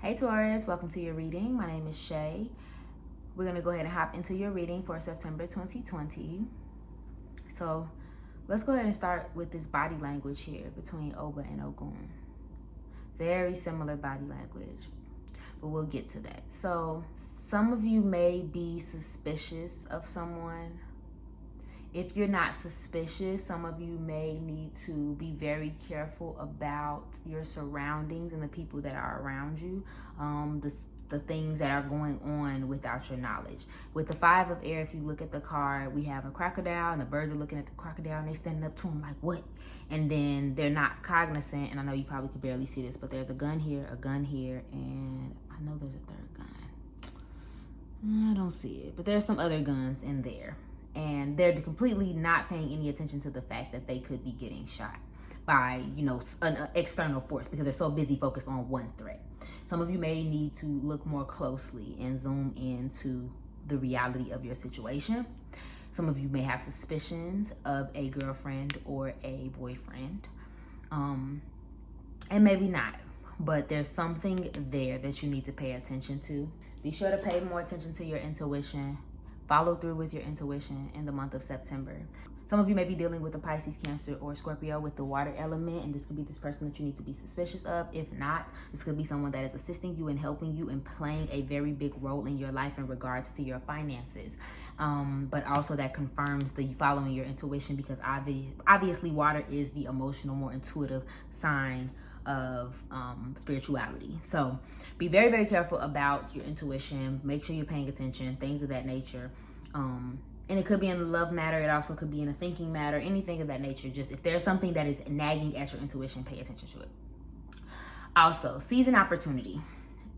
Hey Taurus, welcome to your reading. My name is Shay. We're going to go ahead and hop into your reading for September 2020. So let's go ahead and start with this body language here between Oba and Ogun. Very similar body language, but we'll get to that. So some of you may be suspicious of someone. If you're not suspicious, some of you may need to be very careful about your surroundings and the people that are around you, the things that are going on without your knowledge. With the 5 of air, if you look at the card, we have a crocodile and the birds are looking at the crocodile and they standing up to him like, what? And then they're not cognizant, and I know you probably could barely see this, but there's a gun here, and I know there's a third gun. I don't see it, but there's some other guns in there. And they're completely not paying any attention to the fact that they could be getting shot by, an external force because they're so busy focused on one threat. Some of you may need to look more closely and zoom into the reality of your situation. Some of you may have suspicions of a girlfriend or a boyfriend, and maybe not, but there's something there that you need to pay attention to. Be sure to pay more attention to your intuition. Follow through with your intuition in the month of September. Some of you may be dealing with a Pisces, Cancer, or Scorpio with the water element, and this could be this person that you need to be suspicious of. If not, this could be someone that is assisting you and helping you and playing a very big role in your life in regards to your finances. But also that confirms the following your intuition, because obviously water is the emotional, more intuitive sign of spirituality. So be very, very careful about your intuition. Make sure you're paying attention, things of that nature. And it could be in a love matter. It also could be in a thinking matter, anything of that nature. Just if there's something that is nagging at your intuition, pay attention to it. Also, season opportunity.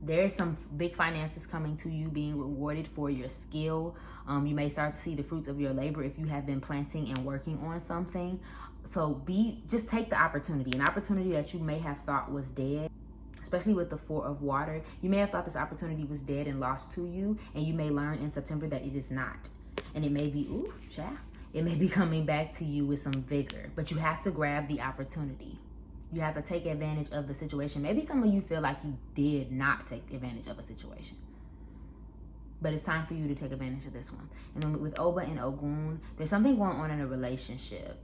There's some big finances coming to you, being rewarded for your skill. You may start to see the fruits of your labor if you have been planting and working on something. So just take the opportunity, an opportunity that you may have thought was dead, especially with the 4 of water. You may have thought this opportunity was dead and lost to you, and you may learn in September that it is not. And it may be, it may be coming back to you with some vigor, but you have to grab the opportunity. You have to take advantage of the situation. Maybe some of you feel like you did not take advantage of a situation, but it's time for you to take advantage of this one. And then with Oba and Ogun, there's something going on in a relationship.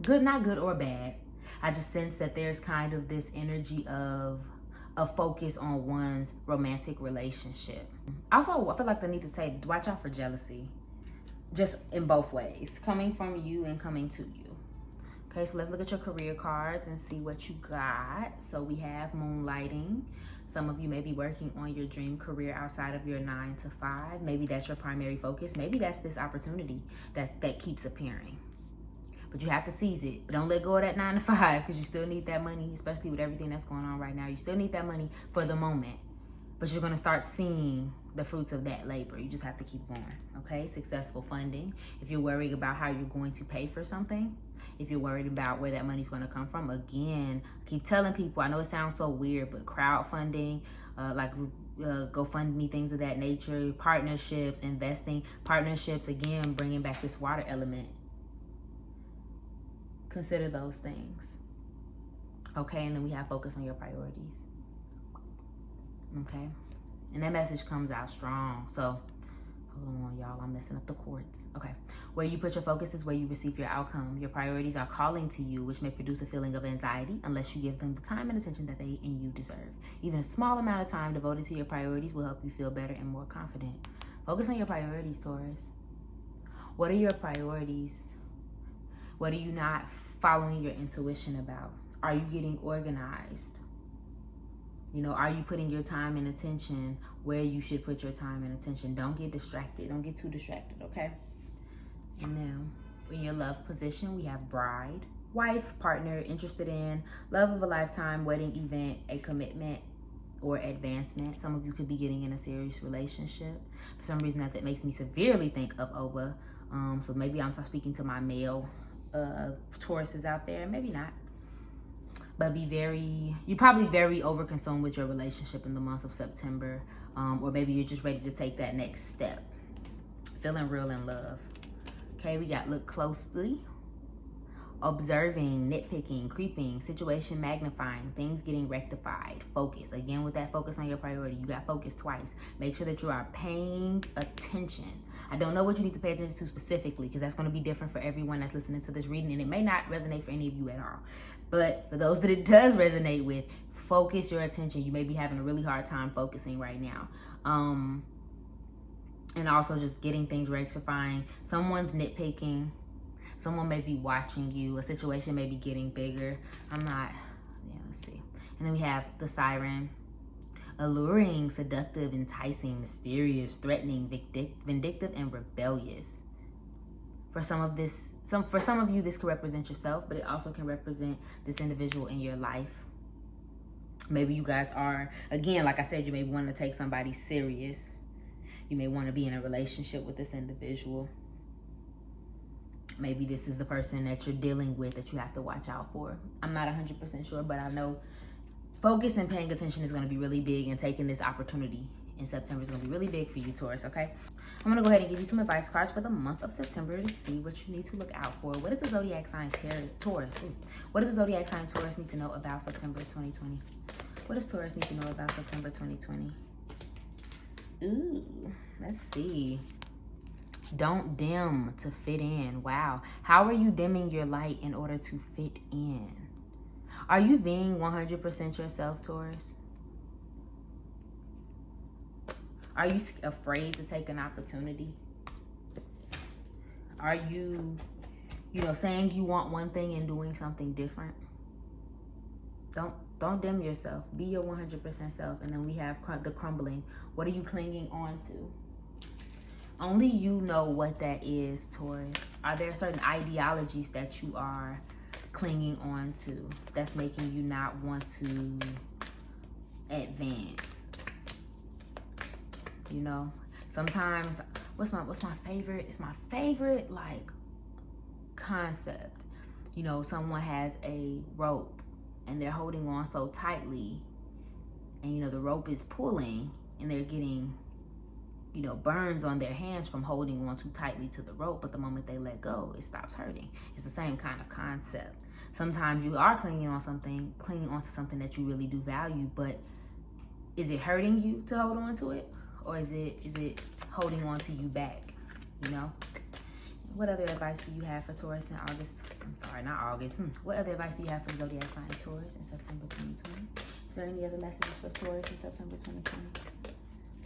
Good, not good or bad. I just sense that there's kind of this energy of a focus on one's romantic relationship. Also, I feel like I need to say, watch out for jealousy. Just in both ways, coming from you and coming to you. Okay, so let's look at your career cards and see what you got. So we have moonlighting. Some of you may be working on your dream career outside of your 9 to 5. Maybe that's your primary focus. Maybe that's this opportunity that keeps appearing. But you have to seize it. But don't let go of that 9 to 5, because you still need that money, especially with everything that's going on right now. You still need that money for the moment. But you're going to start seeing the fruits of that labor. You just have to keep going, okay? Successful funding. If you're worried about how you're going to pay for something, if you're worried about where that money's going to come from, again, keep telling people, I know it sounds so weird, but crowdfunding, GoFundMe, things of that nature, partnerships, investing, partnerships, again, bringing back this water element. Consider those things, okay? And then we have focus on your priorities. Okay, and that message comes out strong. So hold on, y'all, I'm messing up the chords. Okay, where you put your focus is where you receive your outcome. Your priorities are calling to you, which may produce a feeling of anxiety unless you give them the time and attention that they and you deserve. Even a small amount of time devoted to your priorities will help you feel better and more confident. Focus on your priorities, Taurus. What are your priorities? What are you not following your intuition about? Are you getting organized? Are you putting your time and attention where you should put your time and attention? Don't get distracted. Don't get too distracted, okay? And now, in your love position, we have bride, wife, partner, interested in, love of a lifetime, wedding event, a commitment, or advancement. Some of you could be getting in a serious relationship. For some reason, that makes me severely think of Oba. So maybe I'm speaking to my male Tauruses out there. Maybe not. But you're probably very overconsumed with your relationship in the month of September. Or maybe you're just ready to take that next step. Feeling real in love. Okay, we got look closely. observing, nitpicking, creeping, situation magnifying, things getting rectified, focus. Again, with that focus on your priority, you got focus twice. Make sure that you are paying attention. I don't know what you need to pay attention to specifically, because that's going to be different for everyone that's listening to this reading, and it may not resonate for any of you at all. But for those that it does resonate with, focus your attention. You may be having a really hard time focusing right now. And also just getting things rectifying. Someone's nitpicking. Someone may be watching you. A situation may be getting bigger. Let's see. And then we have the Siren. Alluring, seductive, enticing, mysterious, threatening, vindictive, and rebellious. For some of you, this could represent yourself, but it also can represent this individual in your life. Maybe you guys are, again, like I said, you may want to take somebody serious. You may want to be in a relationship with this individual. Maybe this is the person that you're dealing with that you have to watch out for. I'm not 100% sure, but I know focus and paying attention is going to be really big, and taking this opportunity in September is going to be really big for you, Taurus, okay? I'm going to go ahead and give you some advice cards for the month of September to see what you need to look out for. What does the zodiac sign Taurus? What does the zodiac sign Taurus need to know about September 2020? What does Taurus need to know about September 2020? Ooh, let's see. Don't dim to fit in. Wow. How are you dimming your light in order to fit in? Are you being 100% yourself, Taurus? Are you afraid to take an opportunity? Are you, saying you want one thing and doing something different? Don't dim yourself. Be your 100% self. And then we have the crumbling. What are you clinging on to? Only you know what that is, Taurus. Are there certain ideologies that you are clinging on to that's making you not want to advance? Sometimes what's my favorite? It's my favorite concept. Someone has a rope and they're holding on so tightly, and the rope is pulling, and they're getting burns on their hands from holding on too tightly to the rope, but the moment they let go, it stops hurting. It's the same kind of concept. Sometimes you are clinging on to something that you really do value, but is it hurting you to hold on to it, or is it holding on to you back? What other advice do you have for Taurus in August? Not August. What other advice do you have for zodiac sign Taurus in September 2020? Is there any other messages for Taurus in September 2020?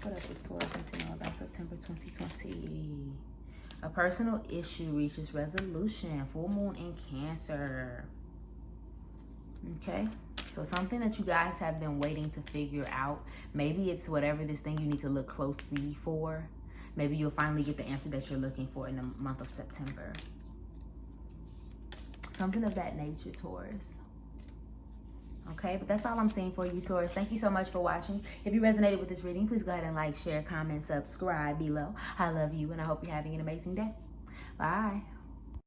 What else does Taurus need to know about September 2020? A personal issue reaches resolution. Full moon in Cancer. Okay. So something that you guys have been waiting to figure out. Maybe it's whatever this thing you need to look closely for. Maybe you'll finally get the answer that you're looking for in the month of September. Something of that nature, Taurus. Okay, but that's all I'm seeing for you, Taurus. Thank you so much for watching. If you resonated with this reading, please go ahead and like, share, comment, subscribe below. I love you, and I hope you're having an amazing day. Bye.